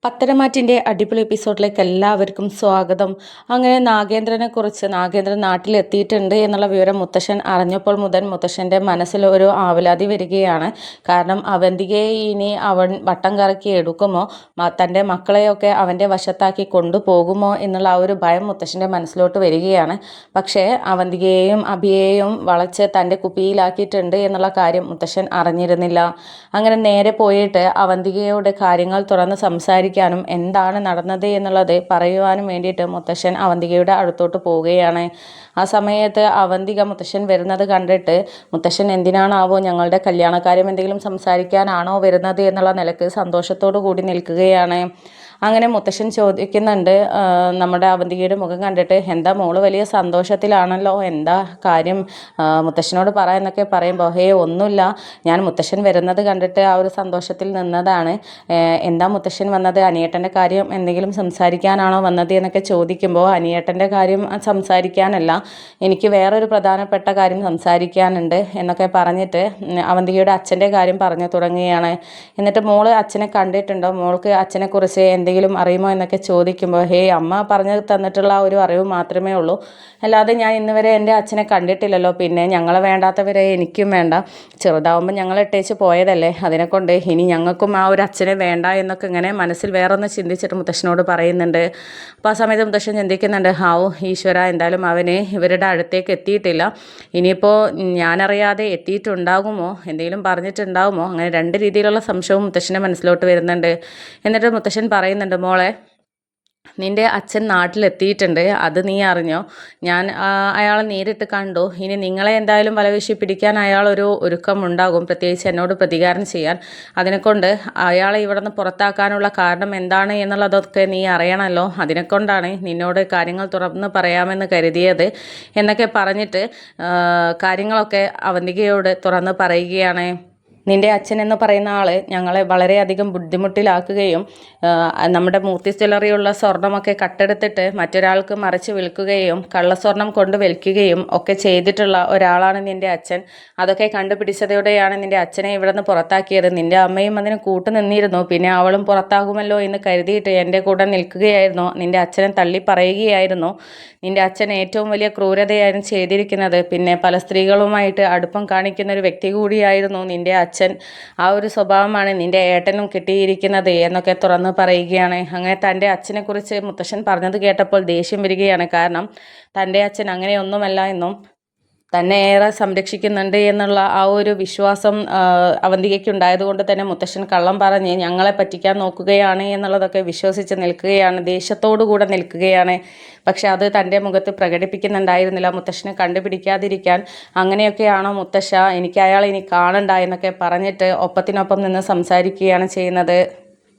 പത്തരമാറ്റിൻ്റെ അടിപൊളി എപ്പിസോഡിലേക്ക് എല്ലാവർക്കും സ്വാഗതം. അങ്ങനെ നാഗേന്ദ്രൻ നാട്ടിലെത്തിയിട്ടുണ്ട് എന്നുള്ള വിവരം മുത്തശ്ശൻ അറിഞ്ഞപ്പോൾ മുതൽ മുത്തശ്ശൻ്റെ മനസ്സിൽ ഒരു ആവലാതി വരികയാണ്. കാരണം അവന്തികയെ ഇനി അവൻ വട്ടം കറക്കി എടുക്കുമോ, തൻ്റെ മക്കളെയൊക്കെ അവൻ്റെ വശത്താക്കി കൊണ്ടുപോകുമോ എന്നുള്ള ആ ഒരു ഭയം മുത്തശ്ശൻ്റെ മനസ്സിലോട്ട് വരികയാണ്. പക്ഷേ അവന്തികയെയും അഭിയെയും വളച്ച് തൻ്റെ കുപ്പിയിലാക്കിയിട്ടുണ്ട് എന്നുള്ള കാര്യം മുത്തശ്ശൻ അറിഞ്ഞിരുന്നില്ല. അങ്ങനെ നേരെ പോയിട്ട് അവന്തികയോട് കാര്യങ്ങൾ തുറന്ന് സംസാരിക്കാനും എന്താണ് നടന്നത് എന്നുള്ളത് പറയുവാനും വേണ്ടിയിട്ട് മുത്തശ്ശൻ അവന്തികയുടെ അടുത്തോട്ട് പോവുകയാണ്. ആ സമയത്ത് അവന്തിക മുത്തശ്ശൻ വരുന്നത് കണ്ടിട്ട് മുത്തശ്ശൻ എന്തിനാണാവോ ഞങ്ങളുടെ കല്യാണക്കാര്യം എന്തെങ്കിലും സംസാരിക്കാനാണോ വരുന്നത് എന്നുള്ള നിലക്ക് സന്തോഷത്തോടു കൂടി നിൽക്കുകയാണ്. അങ്ങനെ മുത്തശ്ശൻ ചോദിക്കുന്നുണ്ട്, നമ്മുടെ അവന്തികയുടെ മുഖം കണ്ടിട്ട്, എന്താ മോള് വലിയ സന്തോഷത്തിലാണല്ലോ, എന്താ കാര്യം, മുത്തശ്ശനോട് എന്നൊക്കെ പറയുമ്പോൾ, ഒന്നുമില്ല, ഞാൻ മുത്തശ്ശൻ വരുന്നത് കണ്ടിട്ട് ആ ഒരു സന്തോഷത്തിൽ നിന്നതാണ്. എന്താ മുത്തശ്ശൻ വന്നത്, അനിയേട്ടൻ്റെ കാര്യം എന്തെങ്കിലും സംസാരിക്കാനാണോ വന്നത് എന്നൊക്കെ ചോദിക്കുമ്പോൾ, അനിയേട്ടൻ്റെ കാര്യം സംസാരിക്കാനല്ല, എനിക്ക് വേറൊരു പ്രധാനപ്പെട്ട കാര്യം സംസാരിക്കാനുണ്ട് എന്നൊക്കെ പറഞ്ഞിട്ട് അവന്തികയുടെ അച്ഛൻ്റെ കാര്യം പറഞ്ഞു തുടങ്ങുകയാണ്. എന്നിട്ട് മോള് അച്ഛനെ കണ്ടിട്ടുണ്ടോ, മോൾക്ക് അച്ഛനെക്കുറിച്ച് എന്തെങ്കിലും അറിയുമോ എന്നൊക്കെ ചോദിക്കുമ്പോൾ, അമ്മ പറഞ്ഞു തന്നിട്ടുള്ള ഒരു അറിവ് മാത്രമേ ഉള്ളൂ, അല്ലാതെ ഞാൻ ഇന്ന് വരെ എൻ്റെ അച്ഛനെ കണ്ടിട്ടില്ലല്ലോ, പിന്നെ ഞങ്ങളെ വേണ്ടാത്തവരെ എനിക്കും വേണ്ട, ചെറുതാവുമ്പോൾ ഞങ്ങൾ ഇട്ടേച്ച് പോയതല്ലേ, അതിനെക്കൊണ്ട് ഇനി ഞങ്ങൾക്കും ആ ഒരു അച്ഛനെ വേണ്ട എന്നൊക്കെ ഇങ്ങനെ മനസ്സിൽ വേറൊന്ന് ചിന്തിച്ചിട്ട് മുത്തശ്ശനോട് പറയുന്നുണ്ട്. അപ്പോൾ ആ സമയത്ത് മുത്തശ്ശൻ ചിന്തിക്കുന്നുണ്ട്, ഈശ്വര, എന്തായാലും അവന് ഇവരുടെ അടുത്തേക്ക് എത്തിയിട്ടില്ല, ഇനിയിപ്പോൾ ഞാനറിയാതെ എത്തിയിട്ടുണ്ടാകുമോ, എന്തെങ്കിലും പറഞ്ഞിട്ടുണ്ടാകുമോ, അങ്ങനെ രണ്ട് രീതിയിലുള്ള സംശയവും മുത്തശ്ശൻ്റെ മനസ്സിലോട്ട് വരുന്നുണ്ട്. എന്നിട്ട് മുത്തശ്ശൻ പറയുന്നുണ്ട്, മോളെ, നിൻ്റെ അച്ഛൻ നാട്ടിലെത്തിയിട്ടുണ്ട്, അത് നീ അറിഞ്ഞോ, ഞാൻ അയാളെ നേരിട്ട് കണ്ടു, ഇനി നിങ്ങളെ എന്തായാലും വലവീശി പിടിക്കാൻ അയാളൊരു ഒരുക്കമുണ്ടാകും, പ്രത്യേകിച്ച് എന്നോട് പ്രതികാരം ചെയ്യാൻ, അതിനെക്കൊണ്ട് അയാളെ ഇവിടെ നിന്ന് പുറത്താക്കാനുള്ള കാരണം എന്താണ് എന്നുള്ളതൊക്കെ നീ അറിയണമല്ലോ, അതിനെക്കൊണ്ടാണ് നിന്നോട് കാര്യങ്ങൾ തുറന്ന് പറയാമെന്ന് കരുതിയത് എന്നൊക്കെ പറഞ്ഞിട്ട് കാര്യങ്ങളൊക്കെ അവന്തികയോട് തുറന്ന് പറയുകയാണ്. നിൻ്റെ അച്ഛൻ എന്ന് പറയുന്ന ആൾ ഞങ്ങളെ വളരെയധികം ബുദ്ധിമുട്ടിലാക്കുകയും നമ്മുടെ മൂർത്തി ജ്വല്ലറിയുള്ള സ്വർണ്ണമൊക്കെ കട്ടെടുത്തിട്ട് മറ്റൊരാൾക്ക് മറിച്ച് വിൽക്കുകയും കള്ളസ്വർണം കൊണ്ട് വിൽക്കുകയും ഒക്കെ ചെയ്തിട്ടുള്ള ഒരാളാണ് നിൻ്റെ അച്ഛൻ. അതൊക്കെ കണ്ടുപിടിച്ചതോടെയാണ് നിൻ്റെ അച്ഛനെ ഇവിടെ നിന്ന് പുറത്താക്കിയത്. നിൻ്റെ അമ്മയും അതിന് കൂട്ടുനിന്നിരുന്നു, പിന്നെ അവളും പുറത്താകുമല്ലോ എന്ന് കരുതിയിട്ട് എൻ്റെ കൂടെ നിൽക്കുകയായിരുന്നു, നിൻ്റെ അച്ഛനെ തള്ളി പറയുകയായിരുന്നു. നിൻ്റെ അച്ഛൻ ഏറ്റവും വലിയ ക്രൂരതയായിരുന്നു ചെയ്തിരിക്കുന്നത്, പിന്നെ പല സ്ത്രീകളുമായിട്ട് അടുപ്പം കാണിക്കുന്ന ഒരു വ്യക്തി കൂടിയായിരുന്നു നിൻ്റെ അച്ഛൻ. ആ ഒരു സ്വഭാവമാണ് നിൻ്റെ ഏട്ടനും കിട്ടിയിരിക്കുന്നത് എന്നൊക്കെ തുറന്ന് പറയുകയാണ്. അങ്ങനെ തൻ്റെ അച്ഛനെക്കുറിച്ച് മുത്തശ്ശൻ പറഞ്ഞത് കേട്ടപ്പോൾ ദേഷ്യം വരികയാണ്. കാരണം തൻ്റെ അച്ഛൻ അങ്ങനെയൊന്നുമല്ല എന്നും തന്നെ ഏറെ സംരക്ഷിക്കുന്നുണ്ട് എന്നുള്ള ആ ഒരു വിശ്വാസം അവന്തികയ്ക്ക് ഉണ്ടായതുകൊണ്ട് തന്നെ മുത്തശ്ശൻ കള്ളം പറഞ്ഞ് ഞങ്ങളെ പറ്റിക്കാൻ നോക്കുകയാണ് എന്നുള്ളതൊക്കെ വിശ്വസിച്ച് നിൽക്കുകയാണ്, ദേഷ്യത്തോടു കൂടെ നിൽക്കുകയാണ്. പക്ഷെ അത് തൻ്റെ മുഖത്ത് പ്രകടിപ്പിക്കുന്നുണ്ടായിരുന്നില്ല, മുത്തശ്ശനെ കണ്ടുപിടിക്കാതിരിക്കാൻ. അങ്ങനെയൊക്കെയാണോ മുത്തശ്ശ, എനിക്ക് അയാളെ ഇനി കാണണ്ട എന്നൊക്കെ പറഞ്ഞിട്ട് ഒപ്പത്തിനൊപ്പം നിന്ന് സംസാരിക്കുകയാണ് ചെയ്യുന്നത്.